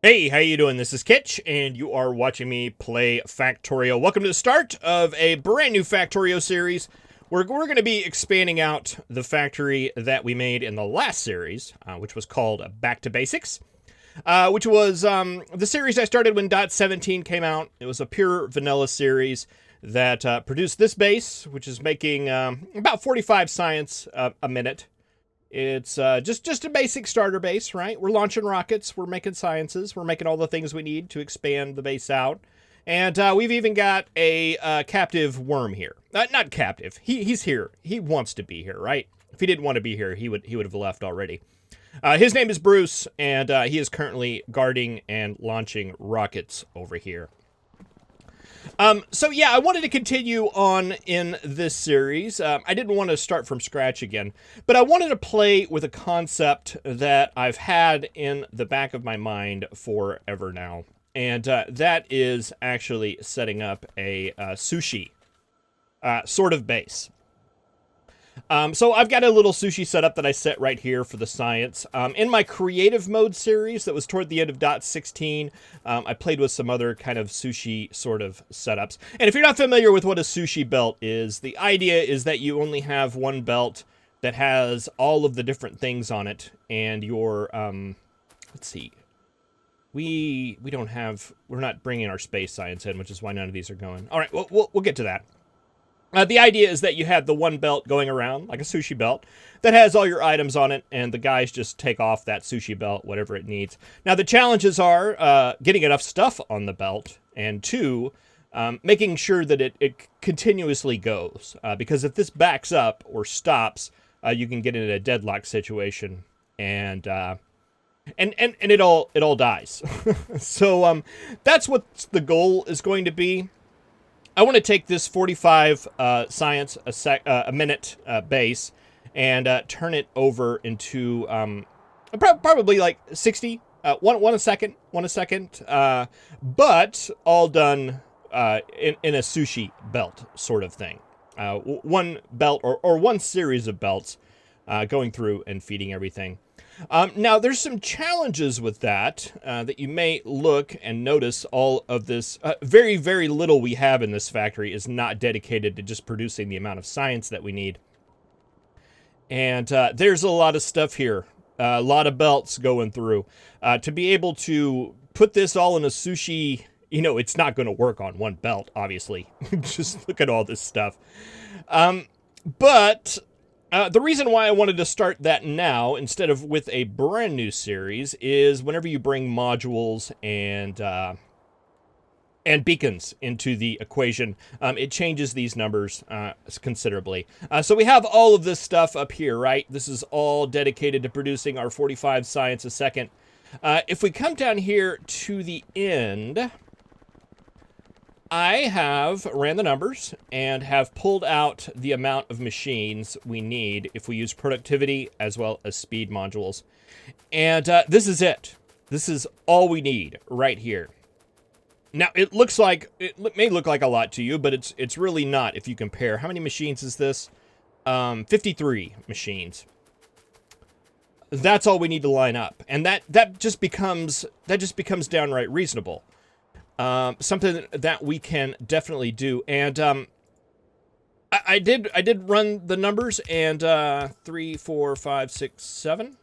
Hey, how you doing? This is Kitch, and you are watching me play Factorio. Welcome to the start of a brand new Factorio series. We're going to be expanding out the factory that we made in the last series, which was called Back to Basics, which was the series I started when .17 came out. It was a pure vanilla series that produced this base, which is making about 45 science a minute. It's just a basic starter base, right? We're launching rockets, we're making sciences, we're making all the things we need to expand the base out. And we've even got a captive worm here. Not captive. He's here. He wants to be here, right? If he didn't want to be here, he would have left already. His name is Bruce, and he is currently guarding and launching rockets over here. So yeah, I wanted to continue on in this series. I didn't want to start from scratch again, but I wanted to play with a concept that I've had in the back of my mind forever now. And that is actually setting up a sushi sort of base. So I've got a little sushi setup that I set right here for the science. In my creative mode series that was toward the end of .16, I played with some other kind of sushi sort of setups. And if you're not familiar with what a sushi belt is, the idea is that you only have one belt that has all of the different things on it. And your, let's see, we're not bringing our space science in, which is why none of these are going. All right, we'll get to that. The idea is that you have the one belt going around, like a sushi belt, that has all your items on it, and the guys just take off that sushi belt, whatever it needs. Now, the challenges are getting enough stuff on the belt, and two, making sure that it continuously goes. Because if this backs up or stops, you can get in a deadlock situation, and it all dies. So that's what the goal is going to be. I want to take this 45 science a minute base and turn it over into probably like 60, one a second, but all done in a sushi belt sort of thing. One belt or one series of belts going through and feeding everything. Now, there's some challenges with that that you may look and notice. All of this, very, very little we have in this factory is not dedicated to just producing the amount of science that we need. And there's a lot of stuff here, a lot of belts going through. To be able to put this all in a sushi, it's not going to work on one belt, obviously. Just look at all this stuff. But the reason why I wanted to start that now instead of with a brand new series is whenever you bring modules and beacons into the equation, it changes these numbers considerably. So we have all of this stuff up here, right? This is all dedicated to producing our 45 science a second. If we come down here to the end, I have ran the numbers and have pulled out the amount of machines we need if we use productivity as well as speed modules. And this is it. This is all we need right here. Now, it may look like a lot to you, but it's really not if you compare. How many machines is this? 53 machines. That's all we need to line up. And that just becomes downright reasonable. Something that we can definitely do. And I did run the numbers, and 3, 4, 5, 6, 7.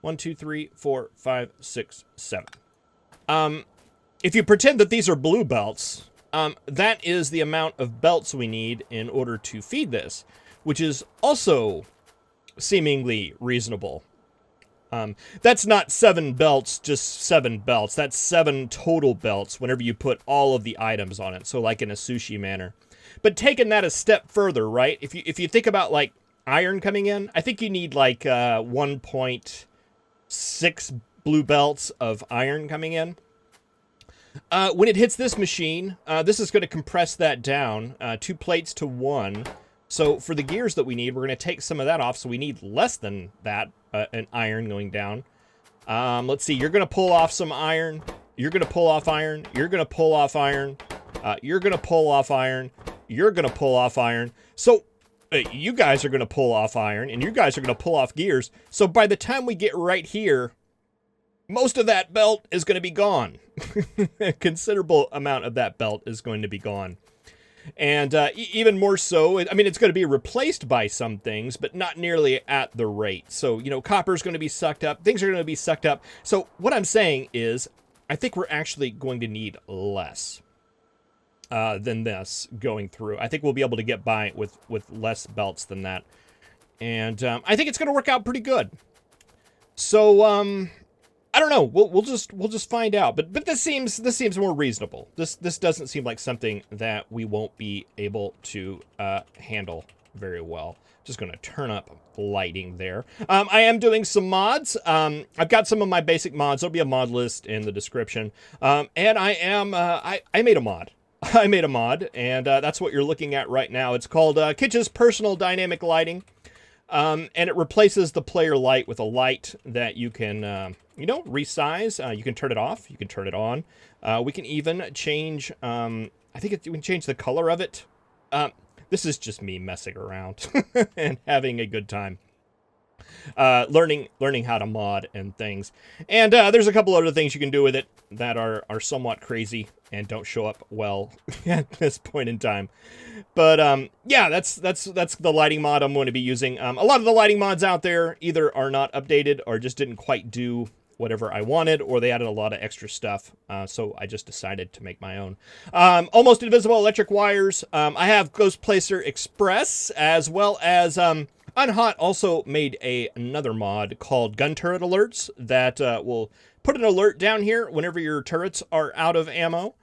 1, 2, 3, 4, 5, 6, 7. If you pretend that these are blue belts, that is the amount of belts we need in order to feed this, which is also seemingly reasonable. That's not 7 belts, just 7 belts. That's 7 total belts whenever you put all of the items on it. So like in a sushi manner. But taking that a step further, right? If you think about like iron coming in, I think you need like 1.6 blue belts of iron coming in. When it hits this machine, this is going to compress that down 2 plates to 1. So for the gears that we need, we're going to take some of that off. So we need less than that, an iron going down. Let's see. You're going to pull off some iron. You're going to pull off iron. You're going to pull off iron. You're going to pull off iron. You're going to pull off iron. So you guys are going to pull off iron, and you guys are going to pull off gears. So by the time we get right here, most of that belt is going to be gone. A considerable amount of that belt is going to be gone. And even more so, I mean, it's going to be replaced by some things, but not nearly at the rate. So, you know, copper's going to be sucked up. Things are going to be sucked up. So what I'm saying is, I think we're actually going to need less than this going through. I think we'll be able to get by with less belts than that. And I think it's going to work out pretty good. So, I don't know. We'll just find out. But this seems more reasonable. This doesn't seem like something that we won't be able to handle very well. Just going to turn up lighting there. I am doing some mods. I've got some of my basic mods. There'll be a mod list in the description. And I am I made a mod. I made a mod, and that's what you're looking at right now. It's called Kitch's Personal Dynamic Lighting. And it replaces the player light with a light that you can, you know, resize. You can turn it off. You can turn it on. We can even change, I think we can change the color of it. This is just me messing around and having a good time. Learning how to mod and things. And there's a couple other things you can do with it that are somewhat crazy and don't show up well at this point in time. But yeah, that's the lighting mod I'm going to be using. A lot of the lighting mods out there either are not updated or just didn't quite do whatever I wanted, or they added a lot of extra stuff. So I just decided to make my own. Almost invisible electric wires. I have Ghost Placer Express, as well as Unhot also made another mod called Gun Turret Alerts that will put an alert down here whenever your turrets are out of ammo,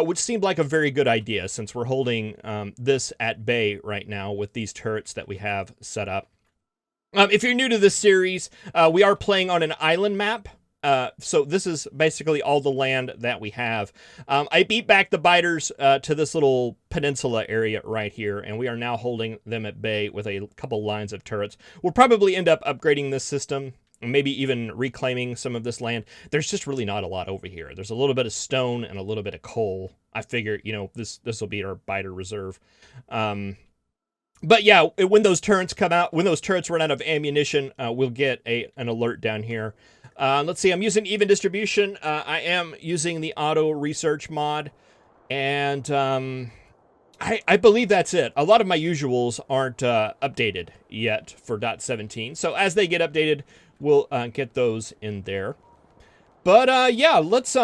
which seemed like a very good idea since we're holding this at bay right now with these turrets that we have set up. If you're new to this series, we are playing on an island map. So this is basically all the land that we have. I beat back the biters to this little peninsula area right here, and we are now holding them at bay with a couple lines of turrets. We'll probably end up upgrading this system, maybe even reclaiming some of this land. There's just really not a lot over here. There's a little bit of stone and a little bit of coal. I figure, you know, this will be our biter reserve. But yeah, when those turrets come out, when those turrets run out of ammunition, we'll get an alert down here. Let's see, I'm using even distribution. I am using the auto research mod, and I believe that's it. A lot of my usuals aren't updated yet for .17, so as they get updated, we'll get those in there. But yeah, let's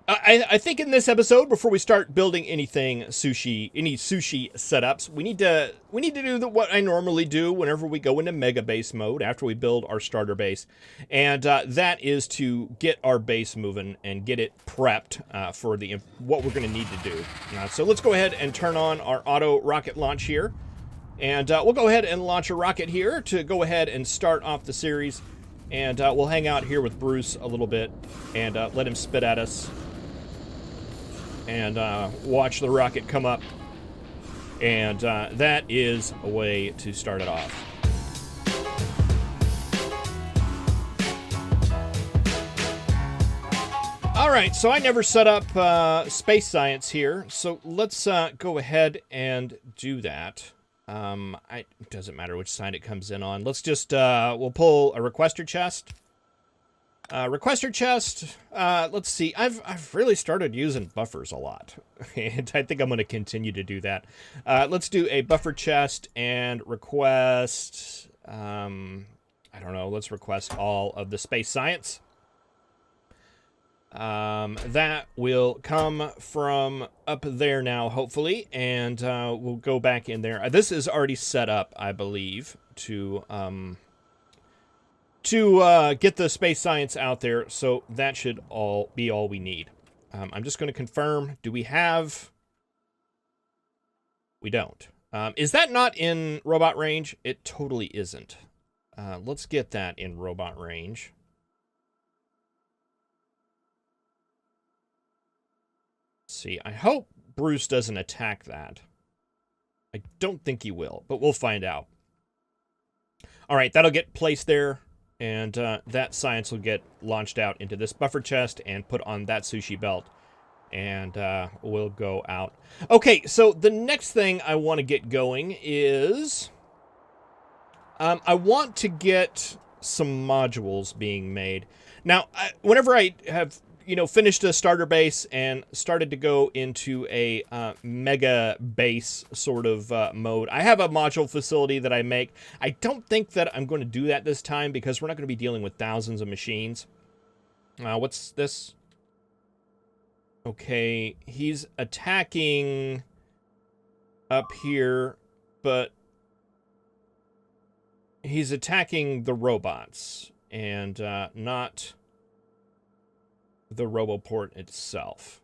I think in this episode, before we start building any sushi setups, we need to do what I normally do whenever we go into mega base mode after we build our starter base, and that is to get our base moving and get it prepped for what we're going to need to do. So let's go ahead and turn on our auto rocket launch here, and we'll go ahead and launch a rocket here to go ahead and start off the series, and we'll hang out here with Bruce a little bit and let him spit at us. And watch the rocket come up. And that is a way to start it off. All right, so I never set up space science here, so let's go ahead and do that. It doesn't matter which side it comes in on. Let's just, we'll pull a requester chest. Requester chest, let's see, I've really started using buffers a lot, and I think I'm going to continue to do that. Let's do a buffer chest and request, I don't know, let's request all of the space science. That will come from up there now, hopefully, and we'll go back in there. This is already set up, I believe, to get the space science out there, so that should be all we need. I'm just going to confirm, do we have... We don't. Is that not in robot range? It totally isn't. Let's get that in robot range. Let's see, I hope Bruce doesn't attack that. I don't think he will, but we'll find out. All right, that'll get placed there. And that science will get launched out into this buffer chest and put on that sushi belt. And we'll go out. Okay, so the next thing I want to get going is... I want to get some modules being made. Now, whenever I have, finished a starter base and started to go into a mega base sort of mode, I have a module facility that I make. I don't think that I'm going to do that this time because we're not going to be dealing with thousands of machines. What's this? Okay, he's attacking up here, but he's attacking the robots and not the Roboport itself.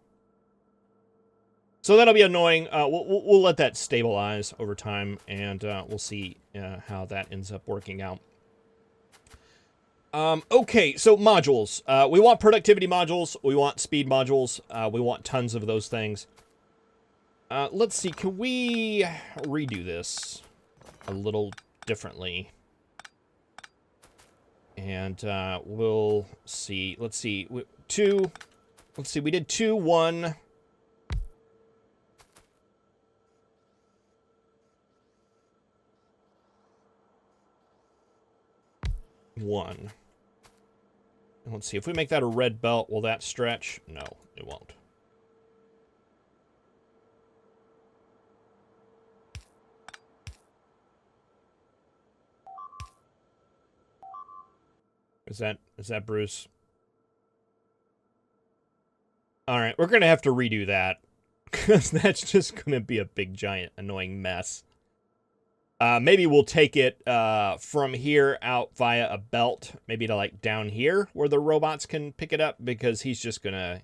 So that'll be annoying. We'll let that stabilize over time, and we'll see how that ends up working out. Okay, so modules. We want productivity modules. We want speed modules. We want tons of those things. Let's see. Can we redo this a little differently? And we'll see. Let's see. Two. Let's see. We did 2, 1. One. Let's see. If we make that a red belt, will that stretch? No, it won't. Is that Bruce? All right, we're going to have to redo that because that's just going to be a big, giant, annoying mess. Maybe we'll take it from here out via a belt, maybe to like down here where the robots can pick it up, because he's just gonna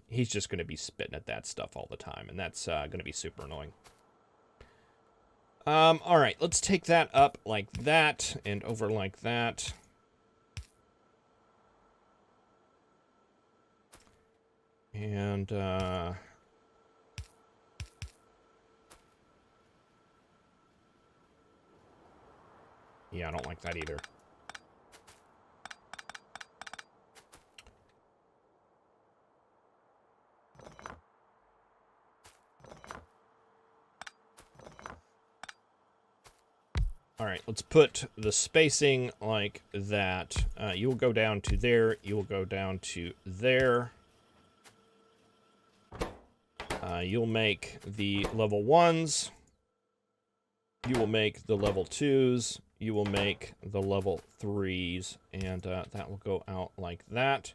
be spitting at that stuff all the time, and that's gonna be super annoying. All right, let's take that up like that and over like that. And yeah, I don't like that either. All right, let's put the spacing like that. You will go down to there. You will go down to there. You'll make the level 1s. You will make the level 2s. You will make the level 3s. And that will go out like that.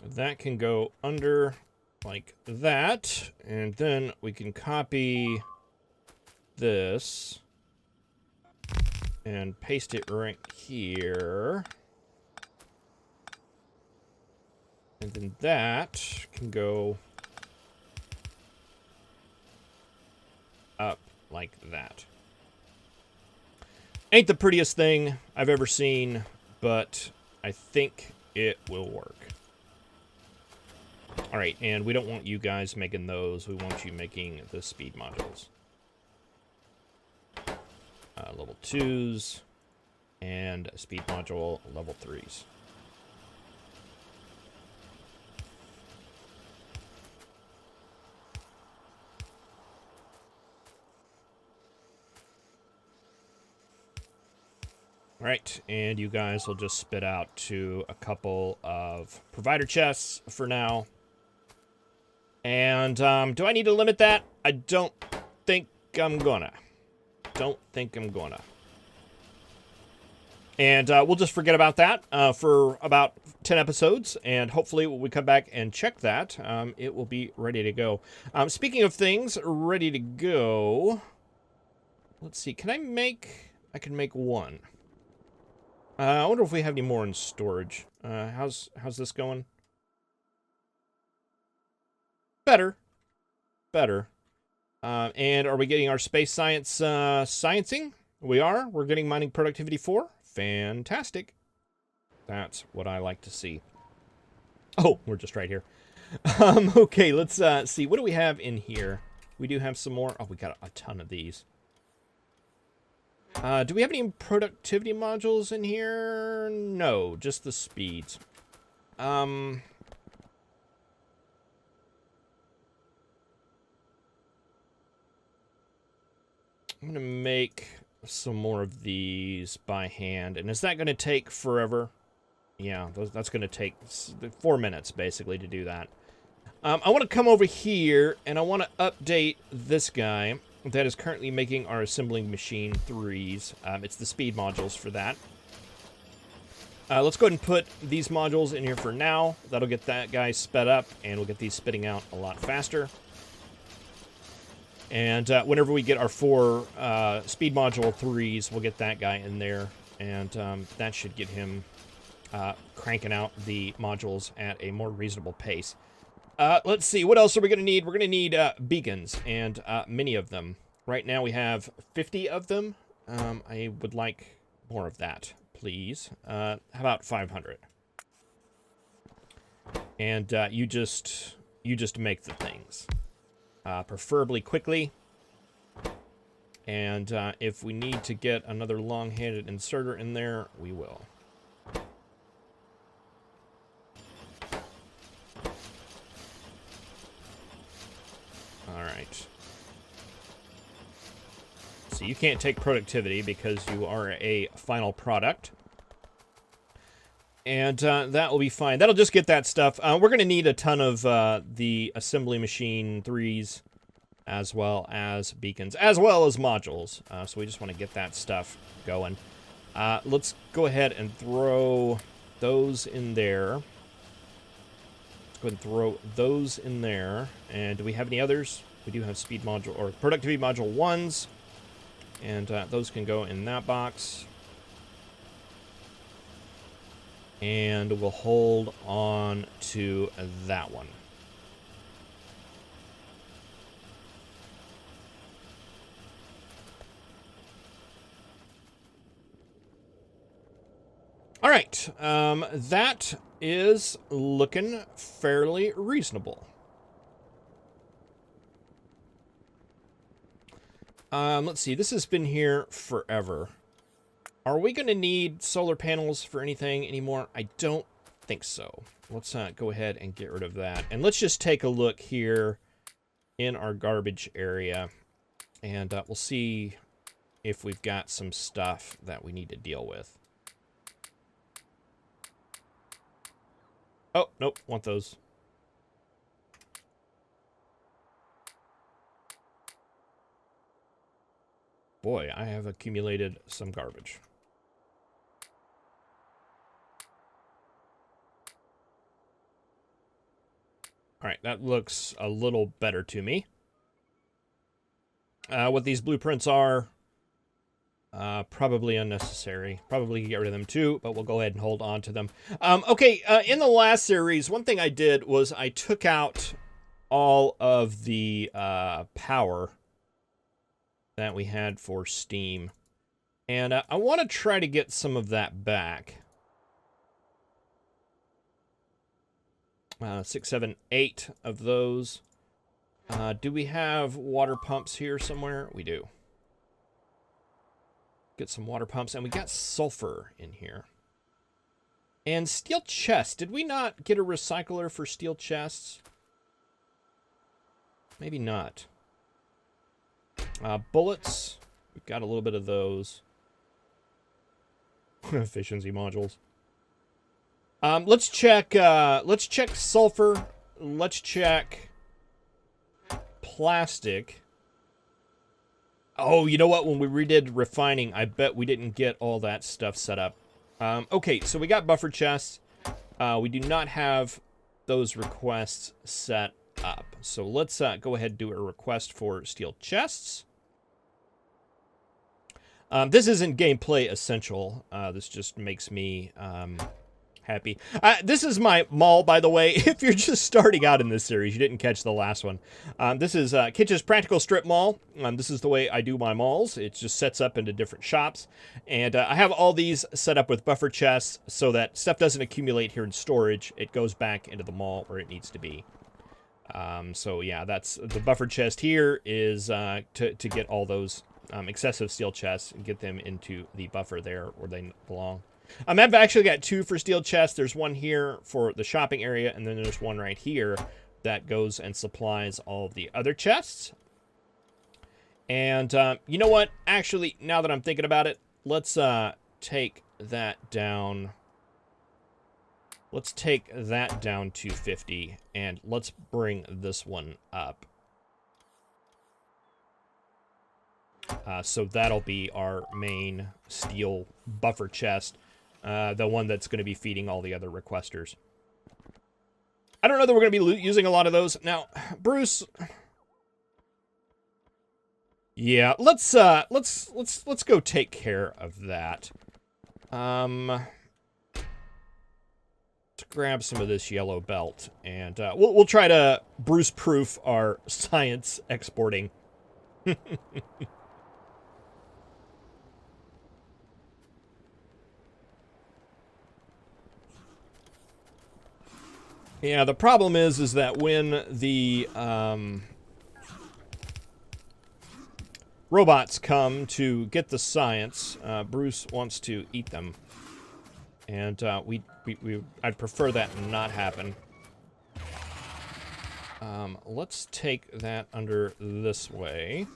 That can go under like that, and then we can copy this and paste it right here. And then that can go up like that. Ain't the prettiest thing I've ever seen, but I think it will work. All right, and we don't want you guys making those. We want you making the speed modules. Level 2s and speed module level 3s. All right, and you guys will just spit out to a couple of provider chests for now. And do I need to limit that? I don't think I'm gonna. And we'll just forget about that for about 10 episodes. And hopefully when we come back and check that, it will be ready to go. Speaking of things ready to go, let's see. Can I make... I can make one. I wonder if we have any more in storage. How's this going? Better. And are we getting our space science sciencing? We are. We're getting mining productivity 4. Fantastic. That's what I like to see. Oh, we're just right here. Okay, let's see. What do we have in here? We do have some more. Oh, we got a ton of these. Do we have any productivity modules in here? No, just the speeds. I'm going to make some more of these by hand. And is that going to take forever? Yeah, that's going to take 4 minutes, basically, to do that. I want to come over here, and I want to update this guy that is currently making our assembling machine 3s. It's the speed modules for that. Let's go ahead and put these modules in here for now. That'll get that guy sped up, and we'll get these spitting out a lot faster. And whenever we get our 4 speed module 3s, we'll get that guy in there, and that should get him cranking out the modules at a more reasonable pace. Let's see, what else are we going to need? We're going to need beacons, and many of them. Right now we have 50 of them. I would like more of that, please. How about 500? And you just make the things. Preferably quickly. And if we need to get another long-handed inserter in there, we will. Alright. So you can't take productivity because you are a final product. And that will be fine. That'll just get that stuff. We're going to need a ton of the assembly machine 3s, as well as beacons, as well as modules. So we just want to get that stuff going. Let's go ahead and throw those in there. Let's go ahead and throw those in there. And do we have any others? We do have speed module, or productivity module 1s. And those can go in that box. And we'll hold on to that one. All right, that is looking fairly reasonable. Let's see, this has been here forever. Are we going to need solar panels for anything anymore? I don't think so. Let's go ahead and get rid of that. And let's just take a look here in our garbage area. And we'll see if we've got some stuff that we need to deal with. Oh, nope, want those. Boy, I have accumulated some garbage. All right, that looks a little better to me. What these blueprints are, probably unnecessary. Probably get rid of them too, but we'll go ahead and hold on to them. Okay, in the last series, one thing I did was I took out all of the power that we had for Steam. And I want to try to get some of that back. 6, 7, 8 of those. Do we have water pumps here somewhere? We do. Get some water pumps. And we got sulfur in here. And steel chests. Did we not get a recycler for steel chests? Maybe not. Bullets. We've got a little bit of those. Efficiency modules. Let's check sulfur. Let's check plastic. Oh, you know what? When we redid refining, I bet we didn't get all that stuff set up. Okay, so we got buffer chests. We do not have those requests set up. So let's go ahead and do a request for steel chests. This isn't gameplay essential. This just makes me happy. This is my mall, by the way. If you're just starting out in this series, you didn't catch the last one. This is Kitch's Practical Strip Mall. This is the way I do my malls. It just sets up into different shops. And I have all these set up with buffer chests so that stuff doesn't accumulate here in storage. It goes back into the mall where it needs to be. So yeah, that's the buffer chest here is to get all those excessive steel chests and get them into the buffer there where they belong. I've actually got 2 for steel chests. There's one here for the shopping area, and then there's one right here that goes and supplies all of the other chests. And you know what? Actually, now that I'm thinking about it, let's take that down. Let's take that down to 50, and let's bring this one up. So that'll be our main steel buffer chest, the one that's going to be feeding all the other requesters. I don't know that we're going to be using a lot of those. Now, Bruce... Yeah, let's go take care of that. Let's grab some of this yellow belt, and we'll try to Bruce-proof our science exporting. Yeah, the problem is that when the robots come to get the science, Bruce wants to eat them, and I'd prefer that not happen. Let's take that under this way,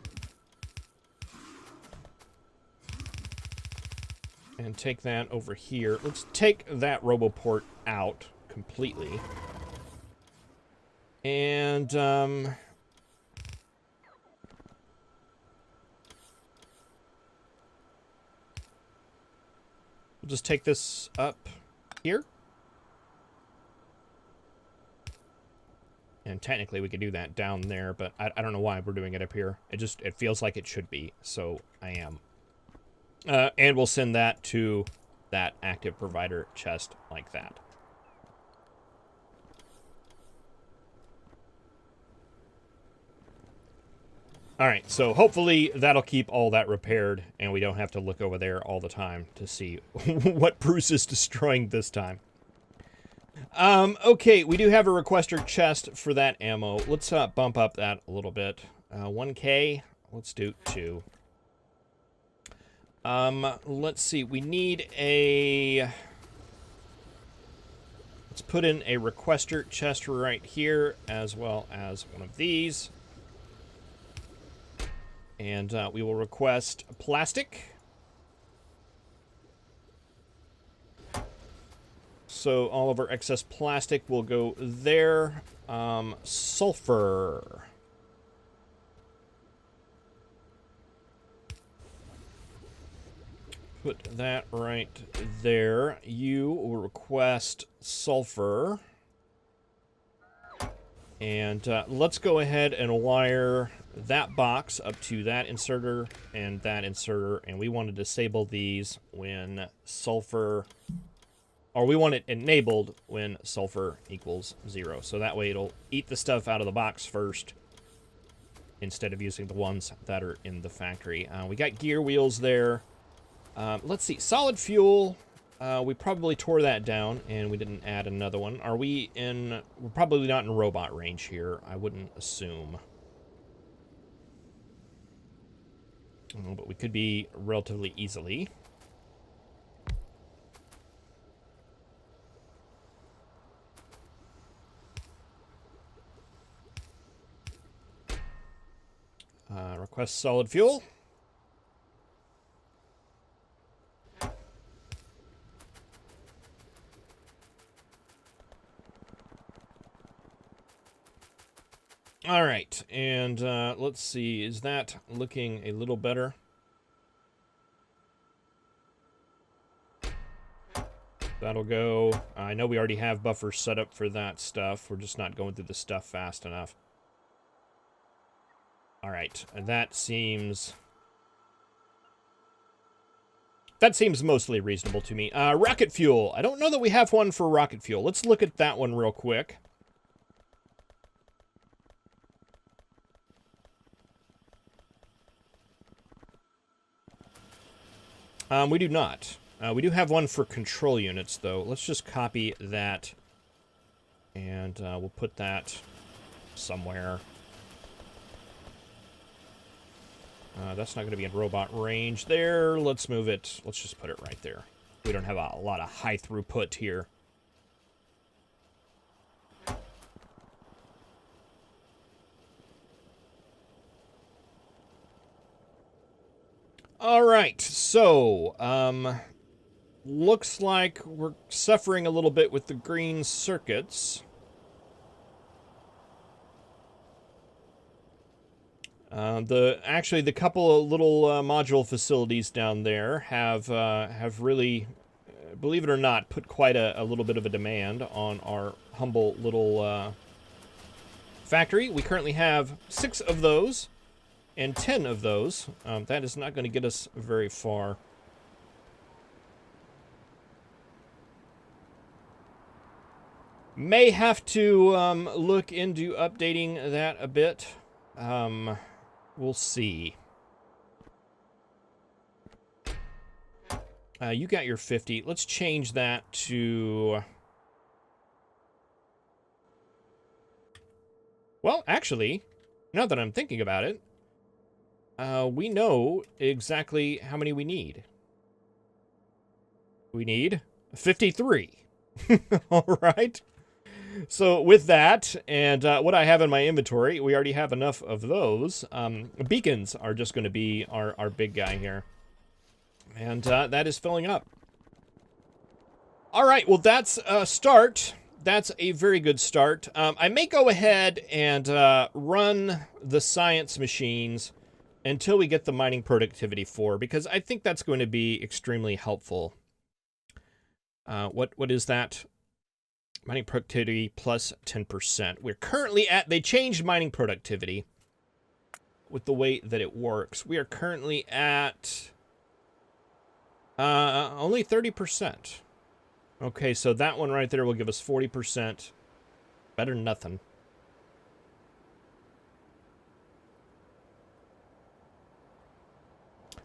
and take that over here. Let's take that RoboPort out completely. And, we'll just take this up here. And technically we could do that down there, but I don't know why we're doing it up here. It feels like it should be, so I am. And we'll send that to that active provider chest like that. All right, so hopefully that'll keep all that repaired, and we don't have to look over there all the time to see what Bruce is destroying this time. Okay, we do have a requester chest for that ammo. Let's bump up that a little bit. 1K, let's do 2. Let's see, we need a... Let's put in a requester chest right here, as well as one of these. And we will request plastic. So all of our excess plastic will go there. Sulfur. Put that right there. You will request sulfur. And let's go ahead and wire that box up to that inserter, and we want to disable these when sulfur, or we want it enabled when sulfur equals 0. So that way it'll eat the stuff out of the box first, instead of using the ones that are in the factory. We got gear wheels there. Let's see, solid fuel. We probably tore that down, and we didn't add another one. We're probably not in robot range here, I wouldn't assume. But we could be relatively easily. Request solid fuel. All right, and let's see, is that looking a little better? That'll go. I know we already have buffers set up for that stuff. We're just not going through the stuff fast enough. All right, and that seems mostly reasonable to me. Rocket fuel. I don't know that we have one for rocket fuel. Let's look at that one real quick. We do not. We do have one for control units, though. Let's just copy that, and we'll put that somewhere. That's not going to be in robot range there. Let's move it. Let's just put it right there. We don't have a lot of high throughput here. All right, so, looks like we're suffering a little bit with the green circuits. Actually, the couple of little module facilities down there have really, believe it or not, put quite a little bit of a demand on our humble little factory. We currently have 6 of those and 10 of those. That is not going to get us very far. May have to look into updating that a bit. We'll see. You got your 50. Let's change that to... Well, actually, now that I'm thinking about it, we know exactly how many we need. We need 53. All right. So with that, and what I have in my inventory, we already have enough of those. Beacons are just going to be our big guy here. And that is filling up. All right, well, that's a start. That's a very good start. I may go ahead and run the science machines until we get the mining productivity 4, because I think that's going to be extremely helpful. What is that? Mining productivity plus 10%. We're currently at, they changed mining productivity with the way that it works. We are currently at only 30%. Okay, so that one right there will give us 40%. Better than nothing.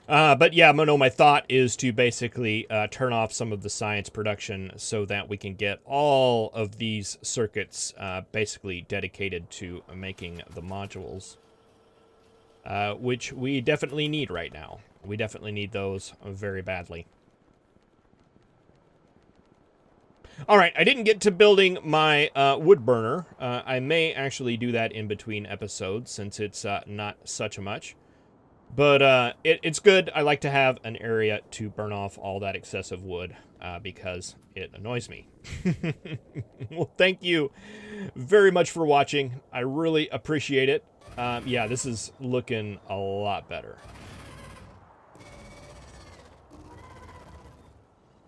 But yeah, no, my thought is to basically turn off some of the science production so that we can get all of these circuits basically dedicated to making the modules, which we definitely need right now. We definitely need those very badly. All right, I didn't get to building my wood burner. I may actually do that in between episodes since it's not such a much. But it's good. I like to have an area to burn off all that excessive wood because it annoys me. Well, thank you very much for watching. I really appreciate it. Yeah, this is looking a lot better.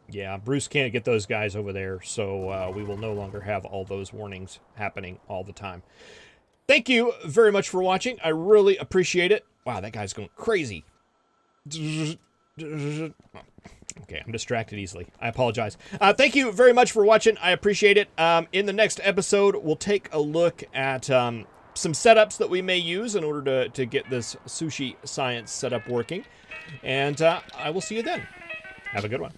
Yeah, Bruce can't get those guys over there, so we will no longer have all those warnings happening all the time. Thank you very much for watching. I really appreciate it. Wow, that guy's going crazy. Okay, I'm distracted easily. I apologize. Thank you very much for watching. I appreciate it. In the next episode, we'll take a look at some setups that we may use in order to get this sushi science setup working. And I will see you then. Have a good one.